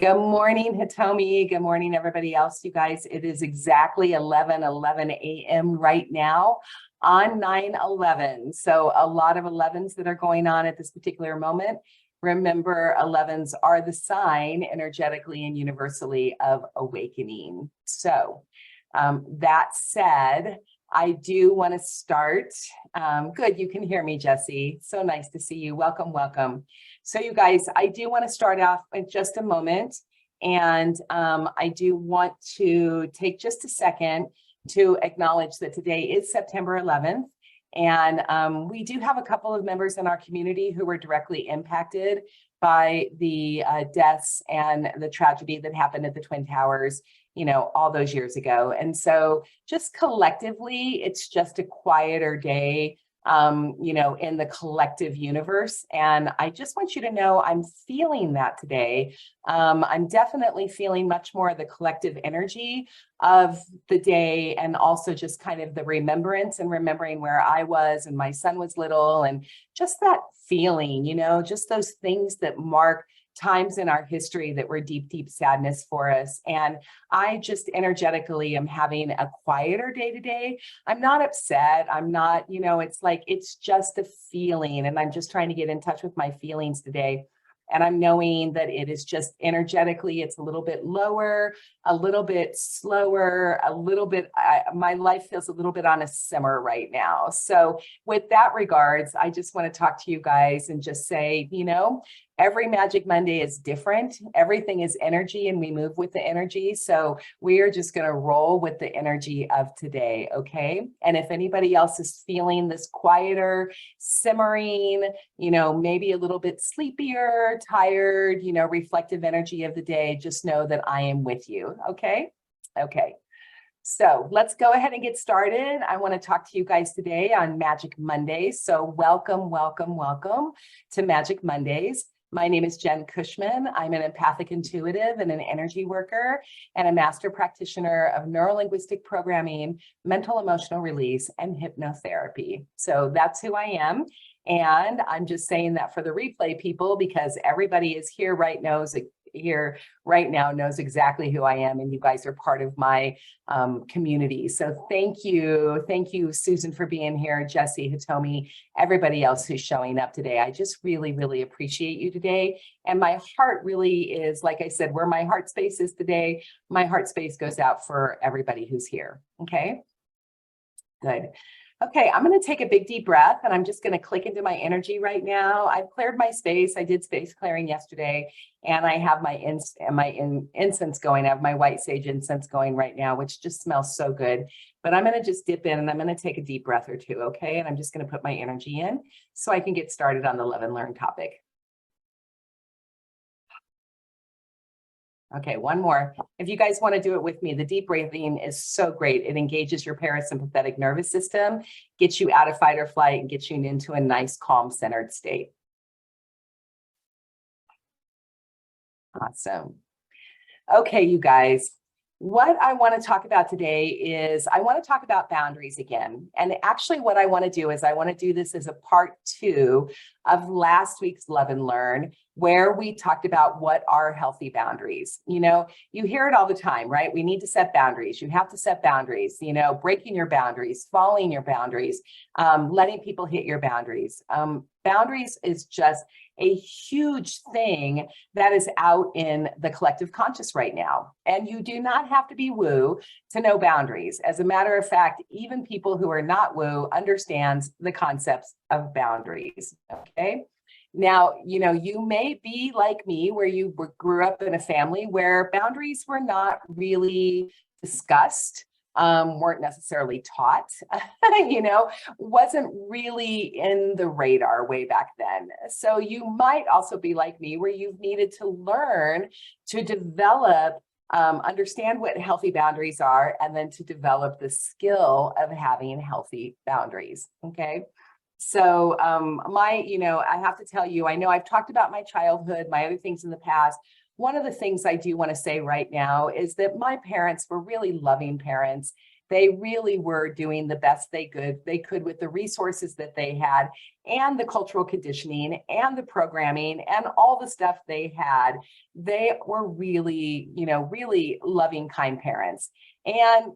Good morning, Hitomi. Good morning, everybody else. You guys, it is exactly 11 a.m. right now on 9/11. So a lot of 11s that are going on at this particular moment. Remember, 11s are the sign energetically and universally of awakening. So that said, I do want to start. Good, you can hear me, Jesse. So nice to see you. Welcome, welcome. So you guys, I do want to start off in just a moment. And I do want to take just a second to acknowledge that today is September 11th. And we do have a couple of members in our community who were directly impacted by the deaths and the tragedy that happened at the Twin Towers, all those years ago. And so just collectively, it's just a quieter day, in the collective universe. And I just want you to know I'm feeling that today. I'm definitely feeling much more of the collective energy of the day, and also just kind of the remembrance and remembering where I was and my son was little, and just that feeling, just those things that mark times in our history that were deep, deep sadness for us. And I just energetically am having a quieter day today. I'm not upset. I'm not, it's just a feeling. And I'm just trying to get in touch with my feelings today. And I'm knowing that it is just energetically, it's a little bit lower, a little bit slower, a little bit, my life feels a little bit on a simmer right now. So with that regards, I just want to talk to you guys and just say, every Magic Monday is different. Everything is energy and we move with the energy. So we are just going to roll with the energy of today. Okay. And if anybody else is feeling this quieter, simmering, maybe a little bit sleepier, tired, reflective energy of the day, just know that I am with you. Okay. Okay. So let's go ahead and get started. I want to talk to you guys today on Magic Mondays. So welcome, welcome, welcome to Magic Mondays. My name is Jen Cushman. I'm an empathic intuitive and an energy worker and a master practitioner of neurolinguistic programming, mental emotional release, and hypnotherapy. So that's who I am. And I'm just saying that for the replay people, because everybody is here right now knows exactly who I am, and you guys are part of my community. So thank you, Susan, for being here, Jesse, Hitomi, everybody else who's showing up today. I just really, really appreciate you today. And my heart really is, like I said, where my heart space is today, my heart space goes out for everybody who's here. Okay, good. Okay, I'm going to take a big deep breath, and I'm just going to click into my energy right now. I've cleared my space. I did space clearing yesterday, and I have my incense going. I have my white sage incense going right now, which just smells so good. But I'm going to just dip in, and I'm going to take a deep breath or two, okay? And I'm just going to put my energy in so I can get started on the Love and Learn topic. Okay, one more. If you guys want to do it with me, the deep breathing is so great. It engages your parasympathetic nervous system, gets you out of fight or flight, and gets you into a nice, calm, centered state. Awesome. Okay, you guys. What I want to talk about today is I want to talk about boundaries again. And actually what I want to do is I want to do this as a part 2 of last week's Love and Learn, where we talked about what are healthy boundaries. You hear it all the time, right? We need to set boundaries. You have to set boundaries, breaking your boundaries, following your boundaries, letting people hit your boundaries. Boundaries is just a huge thing that is out in the collective conscious right now. And you do not have to be woo to know boundaries. As a matter of fact, even people who are not woo understands the concepts of boundaries, okay? Now, you may be like me, where you grew up in a family where boundaries were not really discussed, weren't necessarily taught, wasn't really in the radar way back then. So you might also be like me, where you've needed to learn to develop, understand what healthy boundaries are, and then to develop the skill of having healthy boundaries. Okay. So I have to tell you, I know I've talked about my childhood, my other things in the past. One of the things I do want to say right now is that my parents were really loving parents. They really were doing the best they could with the resources that they had and the cultural conditioning and the programming and all the stuff they had. They were really, really loving, kind parents. And,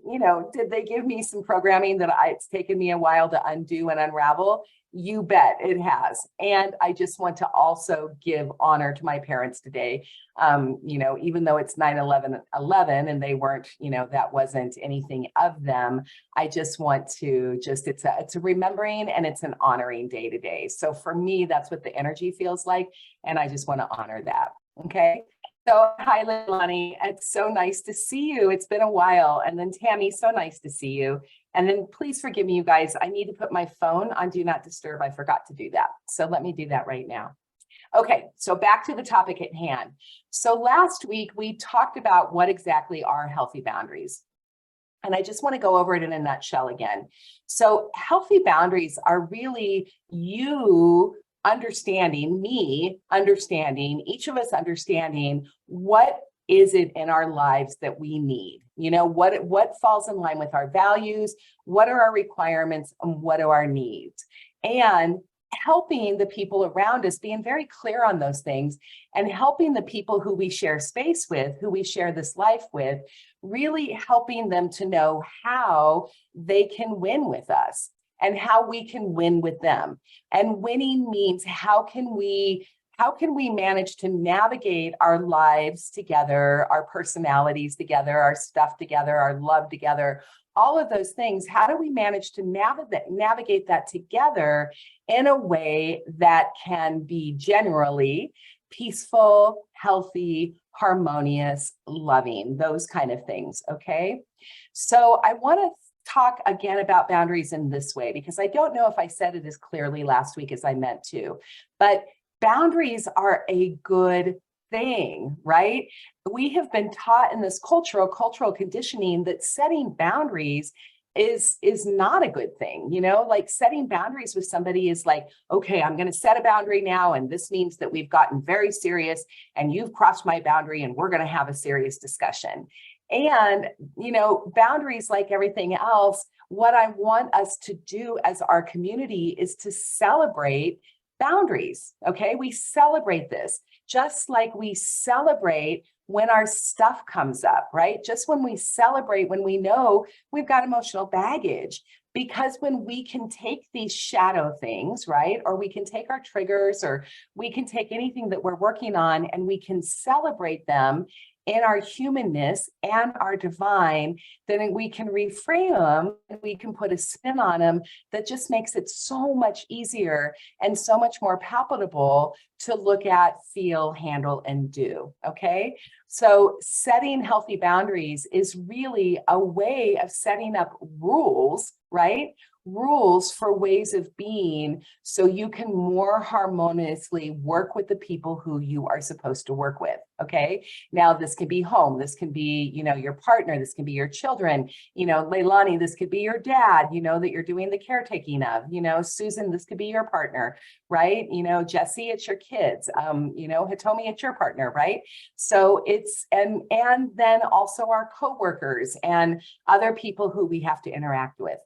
did they give me some programming that it's taken me a while to undo and unravel? You bet it has. And I just want to also give honor to my parents today. Even though it's 9/11/11 and they weren't, that wasn't anything of them. I just want to it's a remembering and it's an honoring day to day. So for me, that's what the energy feels like. And I just want to honor that. Okay. So hi, Leilani. It's so nice to see you. It's been a while. And then Tammy, so nice to see you. And then please forgive me, you guys. I need to put my phone on Do Not Disturb. I forgot to do that. So let me do that right now. Okay, so back to the topic at hand. So last week, we talked about what exactly are healthy boundaries. And I just want to go over it in a nutshell again. So healthy boundaries are really you understanding, me understanding, each of us understanding what is it in our lives that we need? What falls in line with our values? What are our requirements and what are our needs? And helping the people around us, being very clear on those things, and helping the people who we share space with, who we share this life with, really helping them to know how they can win with us and how we can win with them. And winning means how can we manage to navigate our lives together, our personalities together, our stuff together, our love together, all of those things. How do we manage to navigate that together in a way that can be generally peaceful, healthy, harmonious, loving, those kind of things, okay? So I want to talk again about boundaries in this way, because I don't know if I said it as clearly last week as I meant to, but boundaries are a good thing, right? We have been taught in this cultural conditioning that setting boundaries is not a good thing. Like setting boundaries with somebody is like, okay, I'm going to set a boundary now, and this means that we've gotten very serious and you've crossed my boundary and we're going to have a serious discussion. And, boundaries, like everything else, what I want us to do as our community is to celebrate boundaries. Okay. We celebrate this just like we celebrate when our stuff comes up, right? Just when we celebrate, when we know we've got emotional baggage, because when we can take these shadow things, right? Or we can take our triggers, or we can take anything that we're working on and we can celebrate them in our humanness and our divine, then we can reframe them and we can put a spin on them that just makes it so much easier and so much more palpable to look at, feel, handle, and do, okay? So setting healthy boundaries is really a way of setting up rules, right? Rules for ways of being so you can more harmoniously work with the people who you are supposed to work with, okay? Now, this can be home, this can be, your partner, this can be your children, Leilani, this could be your dad, that you're doing the caretaking of, Susan, this could be your partner, right? Jesse, it's your kids, Hitomi, it's your partner, right? So it's, and then also our coworkers and other people who we have to interact with.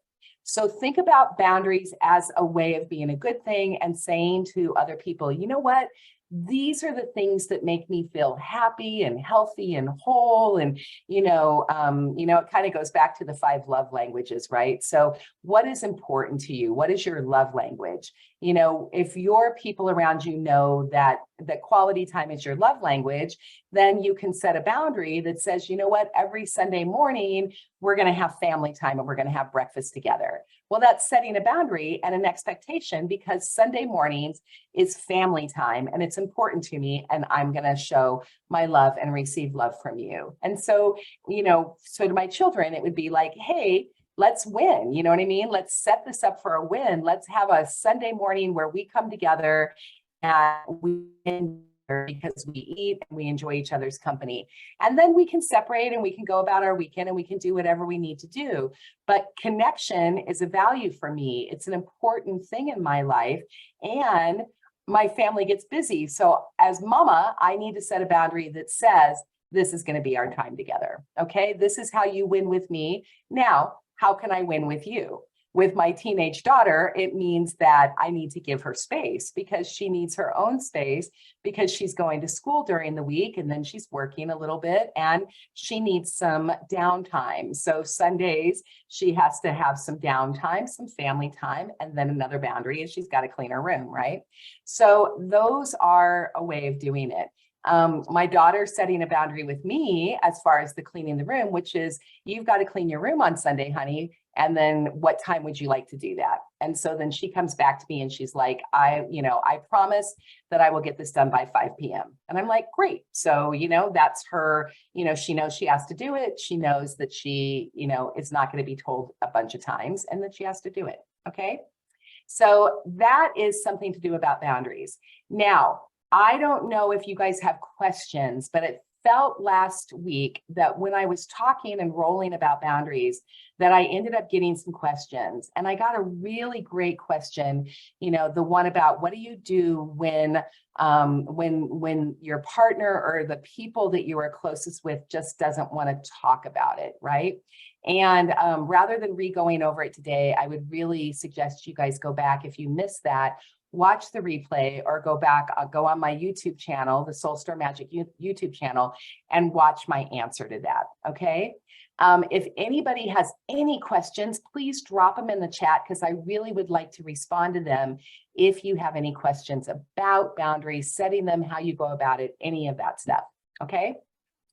So think about boundaries as a way of being a good thing and saying to other people, you know what? These are the things that make me feel happy and healthy and whole. And, it kind of goes back to the 5 love languages, right? So what is important to you? What is your love language? If your people around you know that quality time is your love language, then you can set a boundary that says, you know what, every Sunday morning, we're going to have family time and we're going to have breakfast together. Well, that's setting a boundary and an expectation, because Sunday mornings is family time and it's important to me, and I'm going to show my love and receive love from you. And so, so to my children, it would be like, hey, let's win. You know what I mean? Let's set this up for a win. Let's have a Sunday morning where we come together and we win because we eat and we enjoy each other's company. And then we can separate and we can go about our weekend and we can do whatever we need to do. But connection is a value for me. It's an important thing in my life. And my family gets busy. So as mama, I need to set a boundary that says, this is going to be our time together. Okay. This is how you win with me. Now, how can I win with you? With my teenage daughter, it means that I need to give her space because she needs her own space because she's going to school during the week and then she's working a little bit and she needs some downtime. So Sundays, she has to have some downtime, some family time, and then another boundary is she's got to clean her room, right? So those are a way of doing it. My daughter's setting a boundary with me as far as the cleaning the room, which is you've got to clean your room on Sunday, honey. And then what time would you like to do that? And so then she comes back to me and she's like, I promise that I will get this done by 5 p.m. And I'm like, great. So, that's her, she knows she has to do it. She knows that she, is not going to be told a bunch of times and that she has to do it. Okay. So that is something to do about boundaries. Now, I don't know if you guys have questions, but it felt last week that when I was talking and rolling about boundaries, that I ended up getting some questions. And I got a really great question, the one about what do you do when your partner or the people that you are closest with just doesn't want to talk about it, right? And rather than re-going over it today, I would really suggest you guys go back if you missed that, watch the replay or go back, go on my YouTube channel, the Soul Star Magic YouTube channel, and watch my answer to that, okay? If anybody has any questions, please drop them in the chat because I really would like to respond to them if you have any questions about boundaries, setting them, how you go about it, any of that stuff, okay?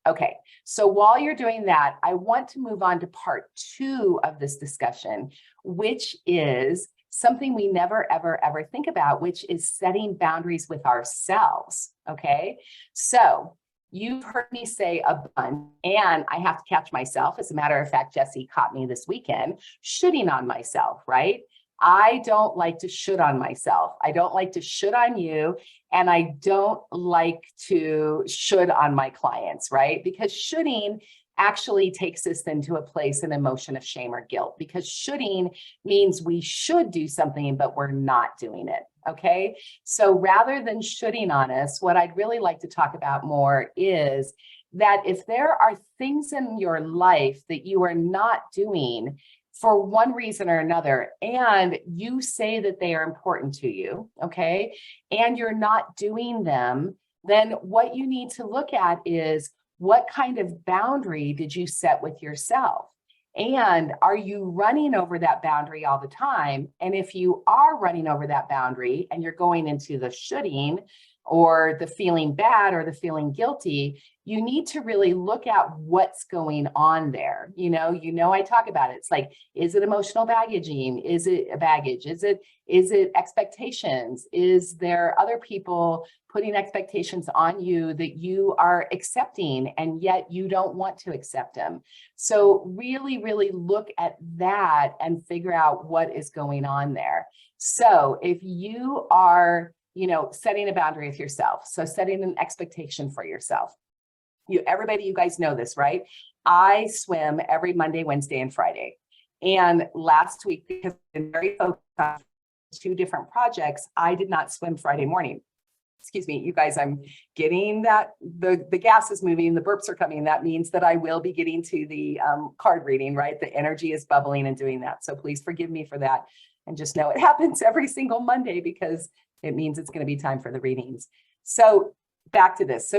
Okay, so while you're doing that, I want to move on to part 2 of this discussion, which is something we never, ever, ever think about, which is setting boundaries with ourselves, okay? So you've heard me say a bunch, and I have to catch myself. As a matter of fact, Jesse caught me this weekend shooting on myself, right? I don't like to shoot on myself. I don't like to shoot on you, and I don't like to shoot on my clients, right? Because shooting actually takes us into a place, an emotion of shame or guilt, because shoulding means we should do something, but we're not doing it, okay? So rather than shooting on us, what I'd really like to talk about more is that if there are things in your life that you are not doing for one reason or another, and you say that they are important to you, okay, and you're not doing them, then what you need to look at is, what kind of boundary did you set with yourself? And are you running over that boundary all the time? And if you are running over that boundary and you're going into the shoulding or the feeling bad or the feeling guilty, you need to really look at what's going on there. I talk about it. It's like, is it emotional baggaging? Is it a baggage? Is it expectations? Is there other people putting expectations on you that you are accepting and yet you don't want to accept them? So really, really look at that and figure out what is going on there. So if you are, setting a boundary with yourself, so setting an expectation for yourself, everybody, you guys know this, right? I swim every Monday, Wednesday, and Friday. And last week, because I've been very focused on 2 different projects, I did not swim Friday morning. Excuse me, you guys, I'm getting that, the gas is moving, the burps are coming. That means that I will be getting to the card reading, right? The energy is bubbling and doing that. So please forgive me for that. And just know it happens every single Monday because it means it's going to be time for the readings. So back to this. So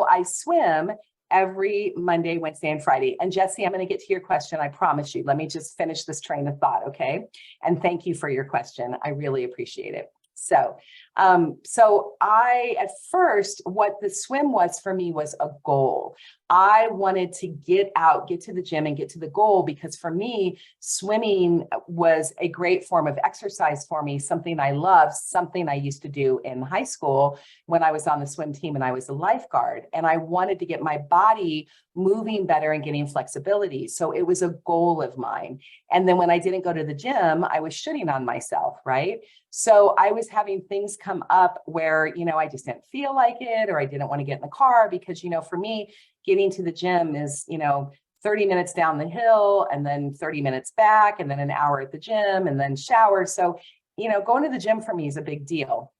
I swim every Monday, Wednesday, and Friday. And Jesse, I'm going to get to your question. I promise you. Let me just finish this train of thought, okay? And thank you for your question. I really appreciate it. So I, at first, what the swim was for me was a goal. I wanted to get to the gym and get to the goal, because for me, swimming was a great form of exercise for me, something I love, something I used to do in high school when I was on the swim team and I was a lifeguard. And I wanted to get my body moving better and getting flexibility. So it was a goal of mine. And then when I didn't go to the gym, I was shitting on myself, right? So I was having things come up where, I just didn't feel like it, or I didn't want to get in the car because, for me, getting to the gym is, 30 minutes down the hill and then 30 minutes back and then an hour at the gym and then shower. So, going to the gym for me is a big deal.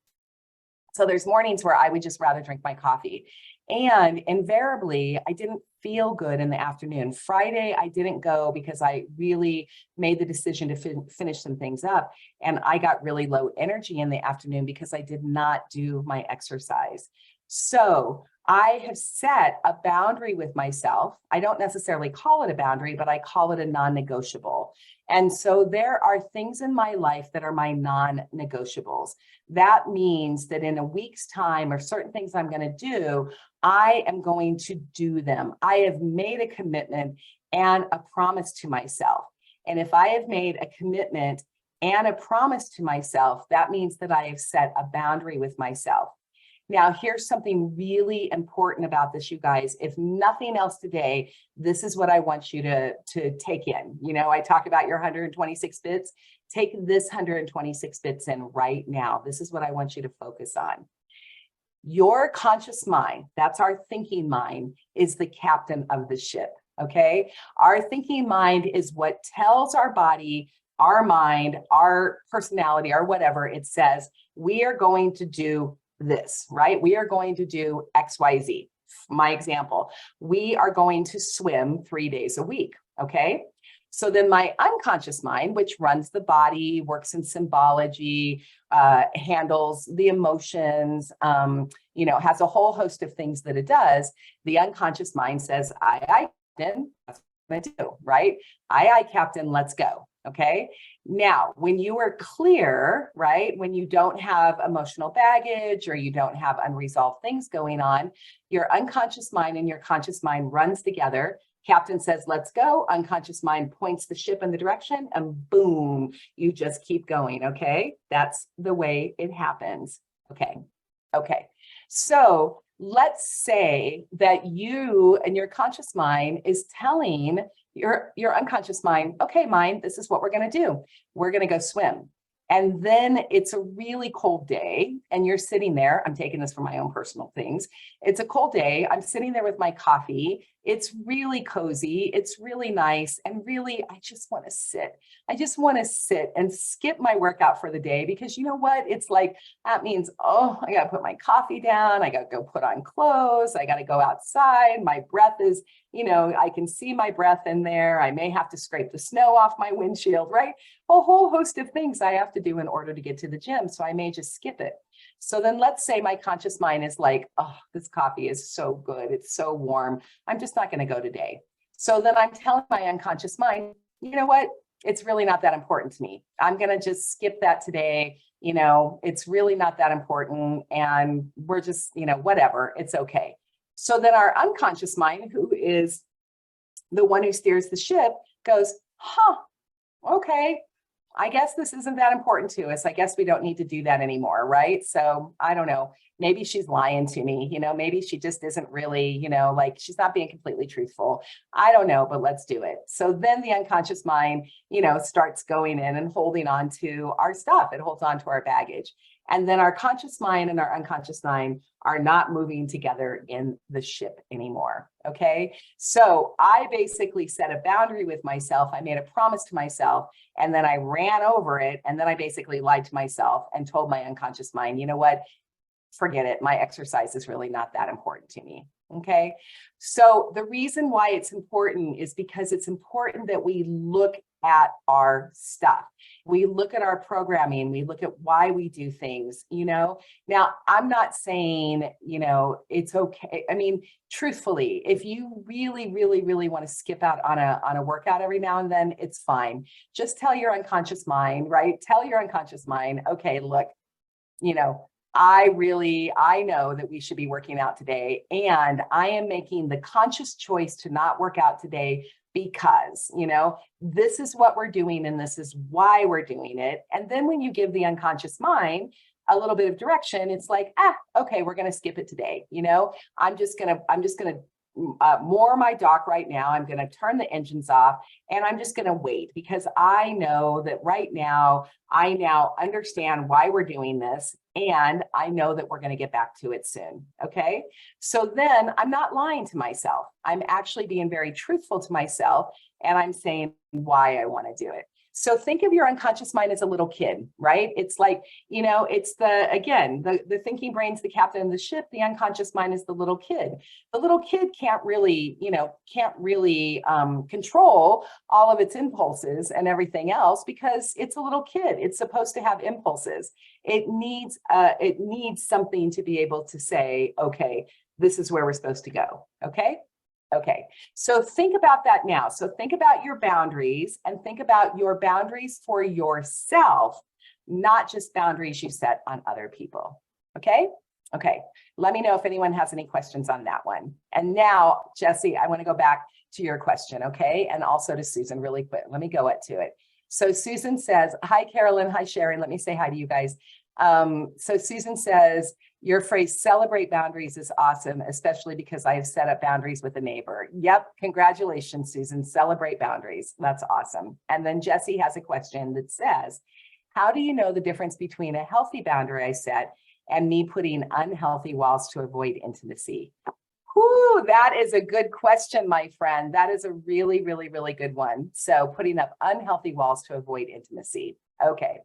So there's mornings where I would just rather drink my coffee. And invariably, I didn't feel good in the afternoon. Friday, I didn't go because I really made the decision to finish some things up. And I got really low energy in the afternoon because I did not do my exercise. So I have set a boundary with myself. I don't necessarily call it a boundary, but I call it a non-negotiable. And so there are things in my life that are my non-negotiables. That means that in a week's time or certain things I'm going to do, I am going to do them. I have made a commitment and a promise to myself. And if I have made a commitment and a promise to myself, that means that I have set a boundary with myself. Now, here's something really important about this, you guys. If nothing else today, this is what I want you to take in. You know, I talk about your 126 bits. Take this 126 bits in right now. This is what I want you to focus on. Your conscious mind, that's our thinking mind, is the captain of the ship, okay? Our thinking mind is what tells our body, our mind, our personality, or whatever it says, we are going to do this, right? We are going to do XYZ. My example, we are going to swim 3 days a week, okay? So then my unconscious mind, which runs the body, works in symbology, handles the emotions, you know, has a whole host of things that it does. The unconscious mind says, aye, Captain, that's what I do, right? Aye, Captain, let's go. Okay. Now, when you are clear, right, when you don't have emotional baggage or you don't have unresolved things going on, your unconscious mind and your conscious mind runs together. Captain says, let's go. Unconscious mind points the ship in the direction and boom, you just keep going. Okay. That's the way it happens. Okay. Okay. So let's say that you and your conscious mind is telling your unconscious mind, okay, mind, this is what we're going to do. We're going to go swim. And then it's a really cold day and you're sitting there. I'm taking this from my own personal things. It's a cold day. I'm sitting there with my coffee. It's really cozy. It's really nice. And really, I just want to sit. I just want to sit and skip my workout for the day because you know what? It's like, that means, oh, I got to put my coffee down. I got to go put on clothes. I got to go outside. My breath is, you know, I can see my breath in there. I may have to scrape the snow off my windshield, right? A whole host of things I have to do in order to get to the gym. So I may just skip it. So then let's say my conscious mind is like, oh, this coffee is so good. It's so warm. I'm just not going to go today. So then I'm telling my unconscious mind, you know what? It's really not that important to me. I'm going to just skip that today. You know, it's really not that important. And we're just, you know, whatever, it's okay. So then our unconscious mind, who is the one who steers the ship, goes, huh, okay, I guess this isn't that important to us. I guess we don't need to do that anymore, right? So I don't know, maybe she's lying to me, you know, maybe she just isn't really, you know, like she's not being completely truthful. I don't know, but let's do it. So then the unconscious mind, you know, starts going in and holding on to our stuff. It holds on to our baggage. And then our conscious mind and our unconscious mind are not moving together in the ship anymore. Okay. So I basically set a boundary with myself. I made a promise to myself and then I ran over it. And then I basically lied to myself and told my unconscious mind, you know what? Forget it. My exercise is really not that important to me. Okay. So the reason why it's important is because it's important that we look at our stuff. We look at our programming, we look at why we do things, you know. Now, I'm not saying, you know, it's okay. I mean, truthfully, if you really, really, really want to skip out on a workout every now and then, it's fine. Just tell your unconscious mind, right? Tell your unconscious mind, okay, look, you know, I know that we should be working out today, and I am making the conscious choice to not work out today because, you know, this is what we're doing and this is why we're doing it. And then when you give the unconscious mind a little bit of direction, it's like, okay, we're going to skip it today. You know, I'm just going to moor my dock right now. I'm going to turn the engines off and I'm just going to wait because I know that right now, I now understand why we're doing this. And I know that we're going to get back to it soon. Okay. So then I'm not lying to myself. I'm actually being very truthful to myself. And I'm saying why I want to do it. So think of your unconscious mind as a little kid, right? It's like, it's the thinking brain's the captain of the ship. The unconscious mind is the little kid. The little kid can't really control all of its impulses and everything else because it's a little kid. It's supposed to have impulses. It needs something to be able to say, okay, this is where we're supposed to go. Okay. Okay, so think about that now. So think about your boundaries and think about your boundaries for yourself, not just boundaries you set on other people. Okay? Okay, let me know if anyone has any questions on that one. And now, Jesse, I want to go back to your question, okay? And also to Susan really quick. Let me go to it. So Susan says, hi, Carolyn. Hi, Sharon. Let me say hi to you guys. So Susan says, your phrase celebrate boundaries is awesome, especially because I have set up boundaries with a neighbor. Yep. Congratulations, Susan. Celebrate boundaries. That's awesome. And then Jesse has a question that says, how do you know the difference between a healthy boundary I set and me putting unhealthy walls to avoid intimacy? Whew, that is a good question, my friend. That is a really, really, really good one. So putting up unhealthy walls to avoid intimacy. Okay.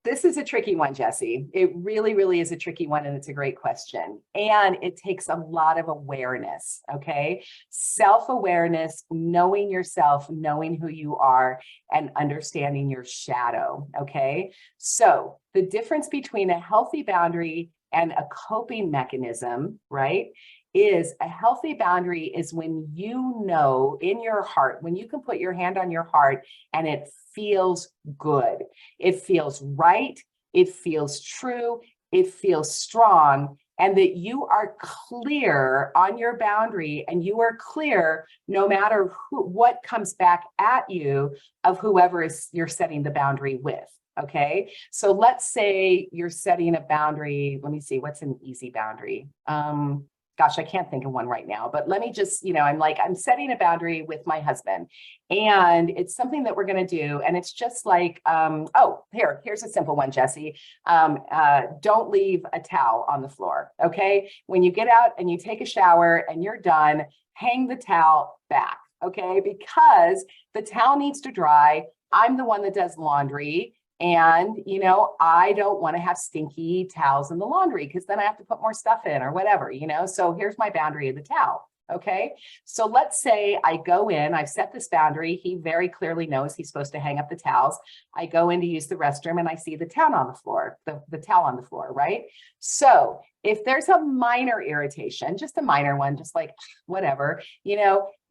This is a tricky one, Jesse. It really, really is a tricky one, and it's a great question. And it takes a lot of awareness, okay? Self-awareness, knowing yourself, knowing who you are, and understanding your shadow, okay? So the difference between a healthy boundary and a coping mechanism, right, is a healthy boundary is when you know in your heart, when you can put your hand on your heart and it feels good. It feels right. It feels true. It feels strong. And that you are clear on your boundary and you are clear no matter what comes back at you of whoever you're setting the boundary with. Okay. So let's say you're setting a boundary. Let me see, what's an easy boundary? Gosh, I can't think of one right now, but let me just, I'm setting a boundary with my husband and it's something that we're going to do. And it's just like, here's a simple one, Jesse. Don't leave a towel on the floor. Okay. When you get out and you take a shower and you're done, hang the towel back. Okay. Because the towel needs to dry. I'm the one that does laundry. And, I don't want to have stinky towels in the laundry because then I have to put more stuff in or whatever, so here's my boundary of the towel. Okay. So let's say I go in, I've set this boundary. He very clearly knows he's supposed to hang up the towels. I go in to use the restroom and I see the towel on the floor, the towel on the floor, right? So if there's a minor irritation, just a minor one, just like whatever,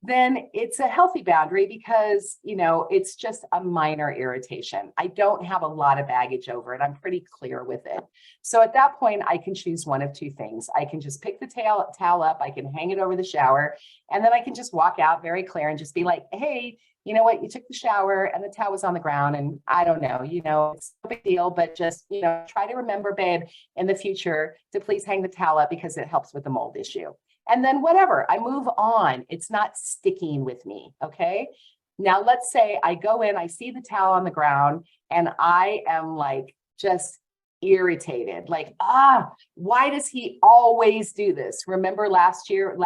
then it's a healthy boundary because, it's just a minor irritation. I don't have a lot of baggage over it. I'm pretty clear with it. So at that point, I can choose one of two things. I can just pick the towel up, I can hang it over the shower, and then I can just walk out very clear and just be like, hey, you know what, you took the shower and the towel was on the ground and I don't know, it's no big deal, but just, try to remember, babe, in the future to please hang the towel up because it helps with the mold issue. And then whatever, I move on. It's not sticking with me, okay? Now, let's say I go in, I see the towel on the ground, and I am like just irritated. Like, why does he always do this? Remember last week,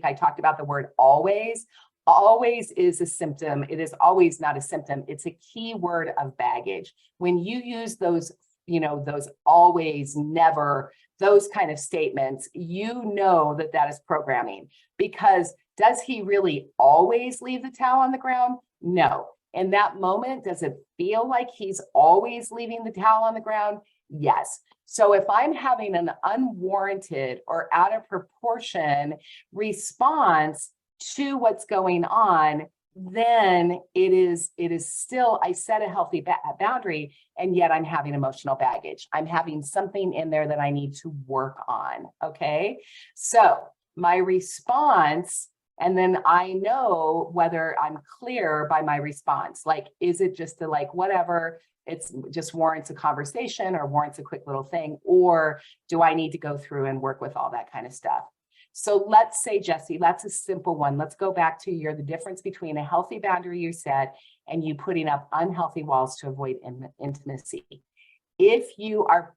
I talked about the word always. Always is a symptom. It is always not a symptom. It's a key word of baggage. When you use those, those always, never, those kind of statements, that is programming. Because does he really always leave the towel on the ground? No. In that moment, does it feel like he's always leaving the towel on the ground? Yes. So if I'm having an unwarranted or out of proportion response to what's going on, then it is still, I set a healthy boundary, and yet I'm having emotional baggage. I'm having something in there that I need to work on. Okay. So my response, and then I know whether I'm clear by my response. Like, is it just whatever, it's just warrants a conversation or warrants a quick little thing, or do I need to go through and work with all that kind of stuff? So let's say, Jesse, that's a simple one. Let's go back to the difference between a healthy boundary you set and you putting up unhealthy walls to avoid intimacy. If you are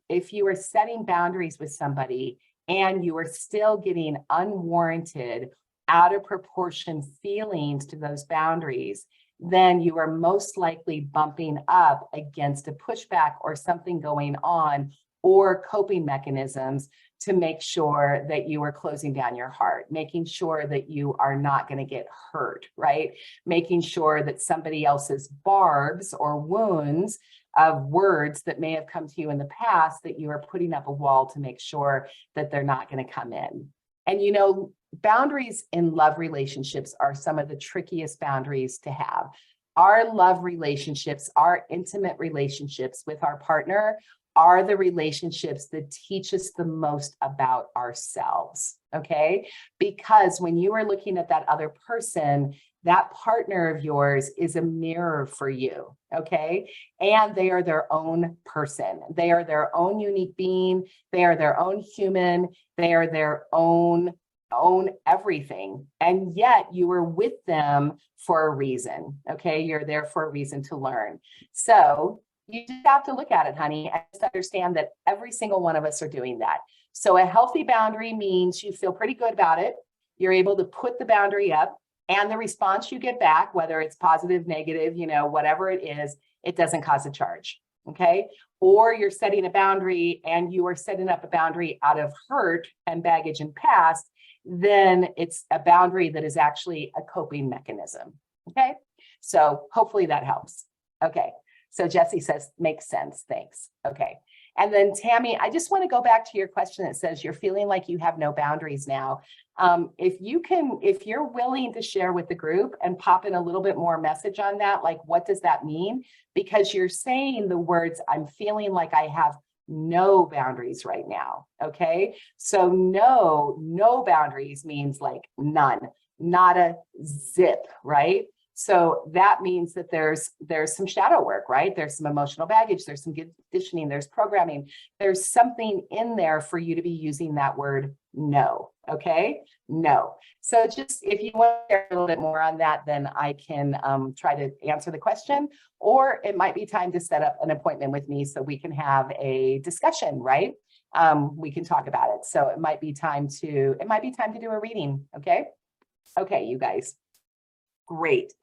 setting boundaries with somebody and you are still getting unwarranted, out of proportion feelings to those boundaries, then you are most likely bumping up against a pushback or something going on, or coping mechanisms to make sure that you are closing down your heart, making sure that you are not going to get hurt, right? Making sure that somebody else's barbs or wounds of words that may have come to you in the past, that you are putting up a wall to make sure that they're not going to come in. And you know, boundaries in love relationships are some of the trickiest boundaries to have. Our love relationships, our intimate relationships with our partner, are the relationships that teach us the most about ourselves, okay? Because when you are looking at that other person, that partner of yours is a mirror for you, okay? And they are their own person. They are their own unique being. They are their own human. They are their own everything. And yet you are with them for a reason, okay? You're there for a reason to learn. So you just have to look at it, honey, and just understand that every single one of us are doing that. So a healthy boundary means you feel pretty good about it. You're able to put the boundary up, and the response you get back, whether it's positive, negative, you know, whatever it is, it doesn't cause a charge, okay? Or you're setting a boundary and you are setting up a boundary out of hurt and baggage and past, then it's a boundary that is actually a coping mechanism, okay? So hopefully that helps. Okay. So Jesse says, makes sense, thanks. Okay. And then Tammy, I just want to go back to your question that says you're feeling like you have no boundaries now. If you're willing to share with the group and pop in a little bit more message on that, like what does that mean? Because you're saying the words, I'm feeling like I have no boundaries right now, okay? So no boundaries means like none, not a zip, right? So that means that there's some shadow work, right? There's some emotional baggage, there's some conditioning, there's programming, there's something in there for you to be using that word no, okay? No. So just if you want to share a little bit more on that, then I can try to answer the question, or it might be time to set up an appointment with me so we can have a discussion, right? We can talk about it. So it might be time to do a reading, okay? Okay, you guys. Great.